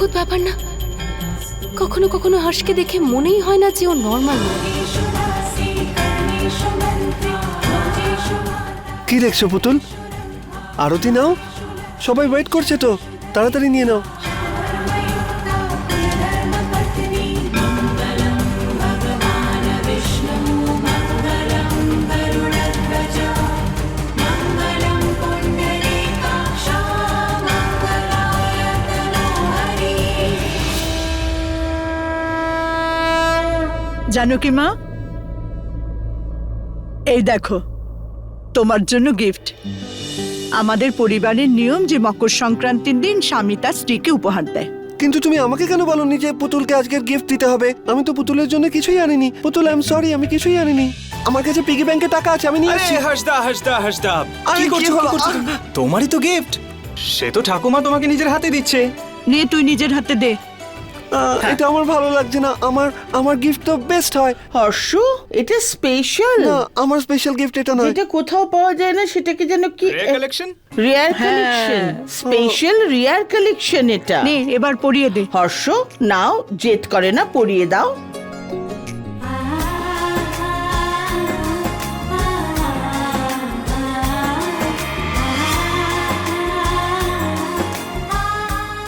অদ্ভুত ব্যাপার না, কখনো কখনো হর্ষকে দেখে মনেই হয় না যে ও নর্মাল নয়। কি দেখছো পুতুল? আরতি নাও, সবাই ওয়েট করছে তো, তাড়াতাড়ি নিয়ে নাও। জানকী মা, এই দেখো তোমার জন্য গিফট। আমাদের পরিবারের নিয়ম যে মকর সংক্রান্তির দিন স্বামী তার স্ত্রীকে উপহার দেয়। কিন্তু তুমি আমাকে কেন বলনি যে পুতুলকে আজকের গিফট দিতে হবে? আমি তো পুতুলের জন্য কিছুই আনিনি। পুতুল, আই এম সরি, আমি কিছুই আনিনি। আমার কাছে পিগি ব্যাংকে টাকা আছে, আমি নিয়ে আসছি। হর্ষদা আরে, কি কি করছো হলো? তোমারই তো গিফট, সে তো ঠাকুমা তোমাকে নিজের হাতে দিচ্ছে। নিয়ে তুই নিজের হাতে দে। এটা আমার ভালো লাগছে না। আমার গিফট তো বেস্ট হয়। হর্ষ, এটা স্পেশাল। না, আমার স্পেশাল গিফট এটা নয়। এটা কোথাও পাওয়া যায় না, সেটাকে যেন কি collection. Rare collection, special rare collection এটা। নে এবার পরিয়ে দে। হর্ষ, নাও, জেদ করে না, পরিয়ে দাও।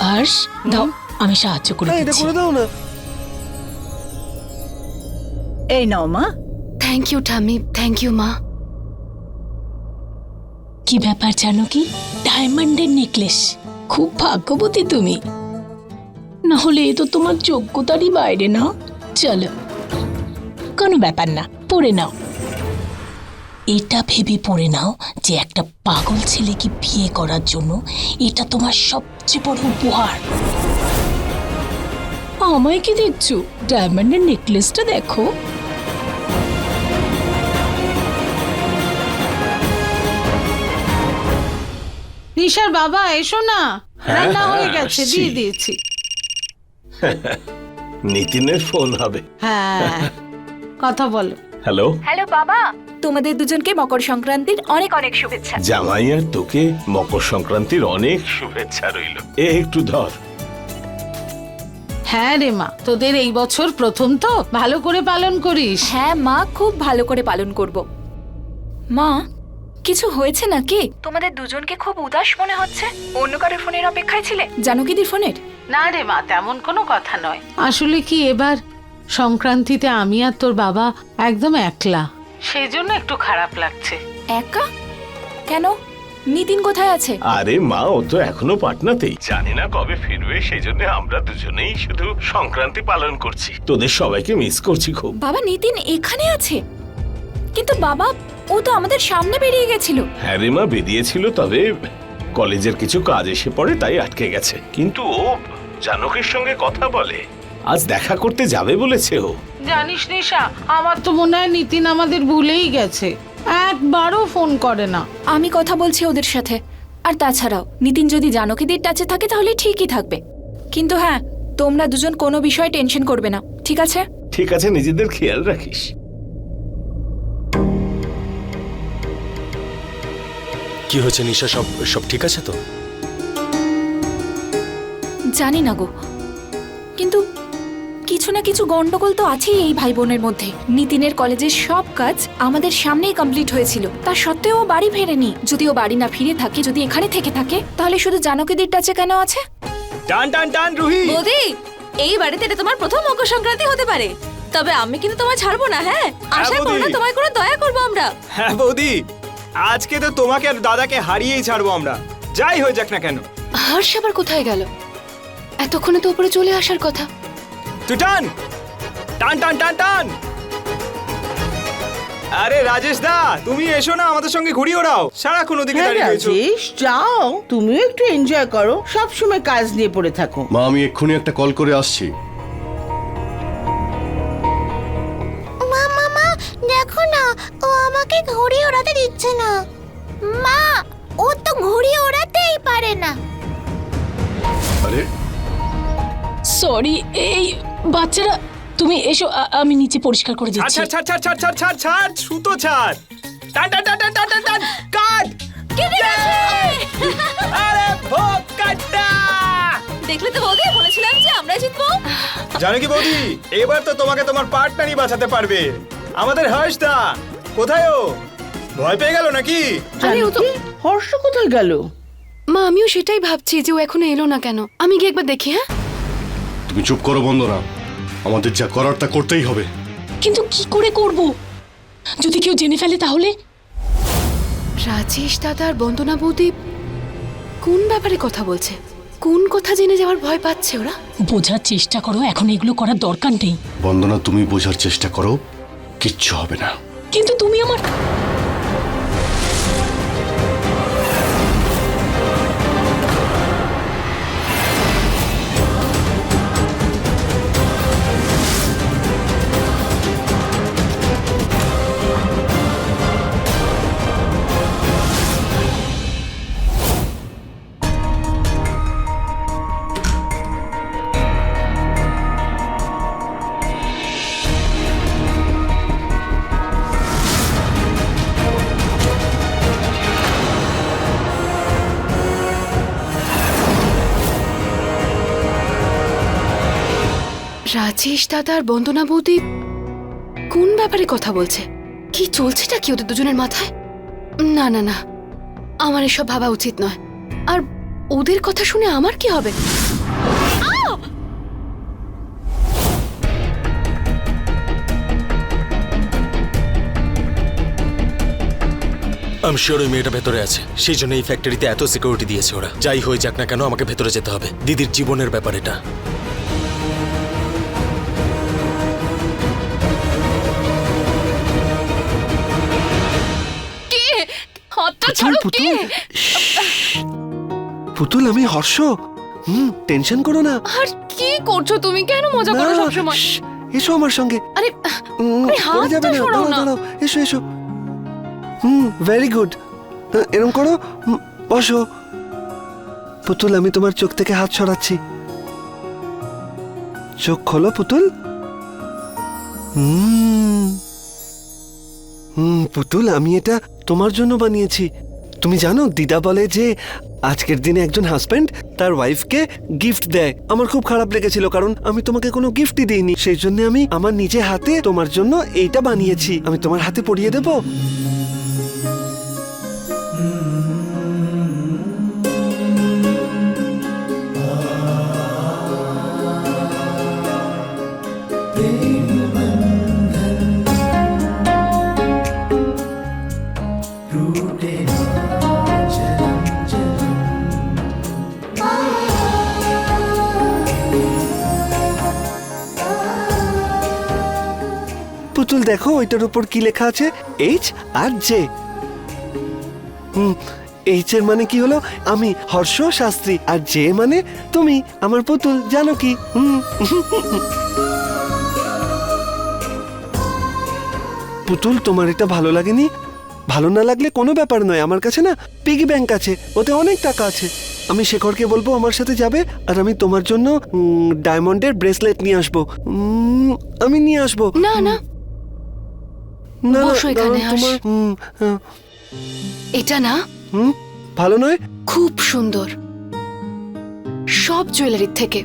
হর্ষ, দাও আমি সাহায্য করে এটা দিচ্ছি। করে দাও না। এই নাও মা। থ্যাংক ইউ ঠামি, থ্যাংক ইউ মা। কি ব্যাপার জানো কি, ডায়মন্ডের নেকলেস। খুব ভাগ্যবতী তুমি, না হলে এ তো তোমার যোগ্যতারই বাইরে। না চলো, কোনো ব্যাপার না, পরে নাও। এটা ভেবে পরে নাও যে একটা পাগল ছেলেকে বিয়ে করার জন্য এটা তোমার সবচেয়ে বড় উপহার। আমায় কি দেখছো? ডায়মন্ডের নেকলেসটা দেখো। নিশার বাবা, এসো না, রান্না হয়ে গেছে, দিয়ে দিয়েছি। নিতিনের ফোন হবে। হ্যাঁ, কথা বলো। হ্যালো হ্যালো বাবা, তোমাদের দুজনকে মকর সংক্রান্তির অনেক অনেক শুভেচ্ছা। জামাই, আর তোকে মকর সংক্রান্তির অনেক শুভেচ্ছা রইল। একটু ধর। হ্যাঁ রে মা, তোদের এই বছর প্রথম তো, ভালো করে পালন করিস। হ্যাঁ মা, খুব ভালো করে পালন করব। মা, কিছু হয়েছে নাকি? তোমাদের দুজনকে খুব উদাস মনে হচ্ছে। অন্য কারোর ফোনের অপেক্ষায় ছিলে? জানকীদির ফোনের? না রে মা, তেমন কোনো কথা নয়। আসলে কি, এবার সংক্রান্তিতে আমি আর তোর বাবা একদম একলা, সেই জন্য একটু খারাপ লাগছে। একা কেন? নিতিন কোথায় আছে? আরে মা, ও তো এখনো পাটনাতেই, জানি না কবে ফিরবে। সেই জন্য আমরা দুজনেই শুধু সংক্রান্তি পালন করছি। তোদের সবাইকে মিস করছি খুব। বাবা, নিতিন এখানে আছে? কিন্তু বাবা, ও তো আমাদের সামনে বেরিয়ে গেছিল। হ্যাঁ রে মা, বেরিয়েছিল, তবে কলেজের কিছু কাজ এসে পড়ে, তাই আটকে গেছে। কিন্তু ও জানকীর সঙ্গে কথা বলে, আজ দেখা করতে যাবে বলেছে ও। জানিস নিশা, আমার তো মনে হয় নিতিন আমাদের ভুলেই গেছে, একবারও ফোন করে না। আমি কথা বলছি ওদের সাথে। আর তাছাড়াও নিতিন যদি জানকীদির টাচে থাকে তাহলে ঠিকই থাকবে। কিন্তু হ্যাঁ, তোমরা দুজন কোনো বিষয়ে টেনশন করবে না, ঠিক আছে? ঠিক আছে, নিজেদের খেয়াল রাখিস। কি হয়েছে নিশা, সব ঠিক আছে তো? জানি না গো, কিন্তু কিছু না কিছু গন্ডগোল তো আছেই এই ভাই বোনের মধ্যে। নিতিনের কলেজের সব কাজ আমাদের সামনেই কমপ্লিট হয়েছিল, তা সত্ত্বেও ও বাড়ি ফেরেনি। যদি ও বাড়ি না ফিরে থাকে, যদি এখানে থেকে থাকে, তাহলে শুধু জানকীদির টাচে কেন আছে? টান টান টান রুহি। বৌদি, এই বাড়িতে এটা তোমার প্রথম মকর সংক্রান্তি হতে পারে, তবে আমি কিন্তু তোমায় ছাড়বো না। হ্যাঁ, আশা করো না তোমায় কোনো দয়া করবো আমরা। হ্যাঁ বৌদি, আজকে তো তোমাকে আর দাদাকে হারিয়েই ছাড়বো আমরা, যাই হয়ে যাক না কেন। হর্ষ আবার কোথায় গেল? এতক্ষণে তো উপরে চলে আসার কথা। তুই টান টান টান টান টান। আরে রাজেশ দা, তুমি এসো না, আমাদের সঙ্গে ঘুরি ওড়াও। সারাক্ষণ ওদিকে হ্যাঁ দাঁড়িয়ে রয়েছো। রাজেশ, যাও, তুমিও একটু এনজয় করো। সব সময় কাজ নিয়ে পড়ে থাকো। মা, আমি এক্ষুনি একটা কল করে আসছি। মা, দেখো না, ও আমাকে ঘুড়ি ওড়াতে দিচ্ছে না। মা, ও তো ঘুড়ি ওড়াতেই পারে না। আরে সরি, এই বাচ্চারা তুমি এসো, আমি নিচে পরিষ্কার করে দিচ্ছি। ছাড় ছাড় ছাড় ছাড় ছাড় ছাড় ছাড়, সুতো ছাড়। টান টান টান টান টান টান টান, কাট। আরে ভোগ কাটা। দেখলে তো বৌদি, বলেছিলাম যে আমরা জিতবো। জানো কি বৌদি, এবার তো তোমাকে তোমার পার্টনারই বাঁচাতে পারবে। আমাদের হর্ষদা কোথায়? ও ভয় পেয়ে গেল নাকি? আরে ও তো হর্ষ কোথায় গেল? মা, আমিও সেটাই ভাবছি যে ও এখনো এলো না কেন। আমি গিয়ে একবার দেখি। হ্যাঁ, তুমি চুপ করো বন্দনা, আমাদের যা করার তা করতেই হবে। কিন্তু কি করে করব? যদি কেউ জেনে ফেলে তাহলে? রাজেশ দাদা আর বন্দনা বৌদি কোন ব্যাপারে কথা বলছে? কোন কথা জেনে যাওয়ার ভয় পাচ্ছে ওরা? বোঝার চেষ্টা করো, এখন এগুলো করার দরকার নেই। বন্দনা, তুমি বোঝার চেষ্টা করো, কিচ্ছু হবে না। কিন্তু তুমি আমার রাজেশ দাদা আর বন্দনা বৌদি কোন ব্যাপারে কথা বলছে? কি চলছেটা কি ওদের দুজনের মাথায়? না না না, আমার এসব ভাবা উচিত নয়। আর ওদের কথা শুনে আমার কি হবে? আমি শিওর ওই মেয়েটা ভেতরে আছে, সেই জন্য এই ফ্যাক্টরিতে এত সিকিউরিটি দিয়েছে ওরা। যাই হয়ে যাক না কেন, আমাকে ভেতরে যেতে হবে। দিদির জীবনের ব্যাপার এটা। পুতুল, আমি হর্ষ। টেনশন করো না। আর কি করছো তুমি? কেন মজা করো সব সময়? এসো আমার সঙ্গে। আরে পড়ে হাত যাবে তো না, সরাও দাঁড়াও না। দাঁড়াও, এসো এসো। Very good. এরকম করো, বসো। পুতুল, আমি তোমার চোখ থেকে হাত সরাচ্ছি। চোখ খোলো পুতুল। পুতুল, আমি এটা তোমার জন্য বানিয়েছি। তুমি জানো, দিদা বলে যে আজকের দিনে একজন হাজবেন্ড তার ওয়াইফকে গিফট দেয়। আমার খুব খারাপ লেগেছিল, কারণ আমি তোমাকে কোনো গিফটই দিইনি। সেই জন্য আমি আমার নিজে হাতে তোমার জন্য এইটা বানিয়েছি। আমি তোমার হাতে পরিয়ে দেব। পুতুল, দেখো ওইটার উপর কি লেখা আছে? H R J. এইচ এর মানে কি হলো? আমি হর্ষ শাস্ত্রী। আর জে মানে তুমি, আমার পুতুল, জানো কি? পুতুল, তোমার এটা ভালো লাগেনি? ভালো না লাগলে কোনো ব্যাপার নয়, আমার কাছে না পিগি ব্যাংক আছে, ওতে অনেক টাকা আছে। আমি শেখরকে বলবো আমার সাথে যাবে, আর আমি তোমার জন্য ডায়মন্ডের ব্রেসলেট নিয়ে আসবো। আমি নিয়ে আসবো। না না, না, বসো এখানে, তোমার এটা না ভালো নয়? খুব সুন্দর। সব জুয়েলারির থেকে,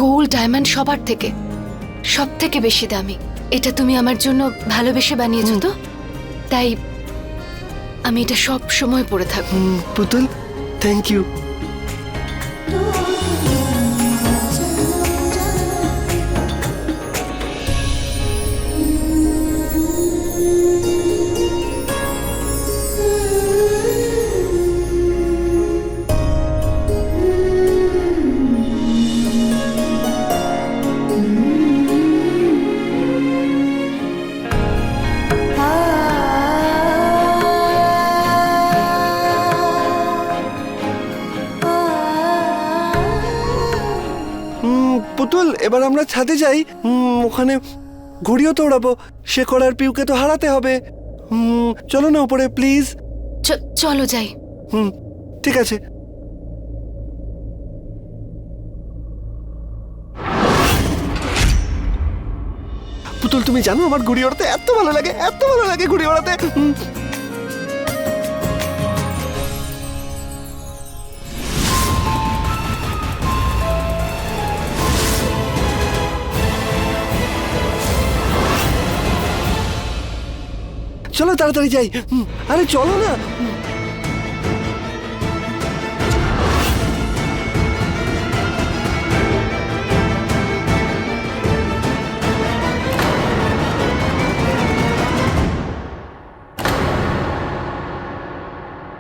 গোল্ড ডায়মন্ড সবার থেকে সব থেকে বেশি দামি। এটা তুমি আমার জন্য ভালোবেসে বানিয়েছো তো, তাই আমি এটা সব সময় পরে থাকবো। পুতুল, থ্যাংক ইউ। পুতুল, এবার আমরা ছাদে যাই। ওখানে ঘুড়িও তো ওড়াবো। শেখর আর পিউকে তো হারাতে হবে। চলো না উপরে প্লিজ। চলো যাই। ঠিক আছে। পুতুল, তুমি জানো আমার ঘুড়ি ওড়াতে এত ভালো লাগে, এত ভালো লাগে ঘুড়ি ওড়াতে। চলো তাড়াতাড়ি যাই। আরে চলো না।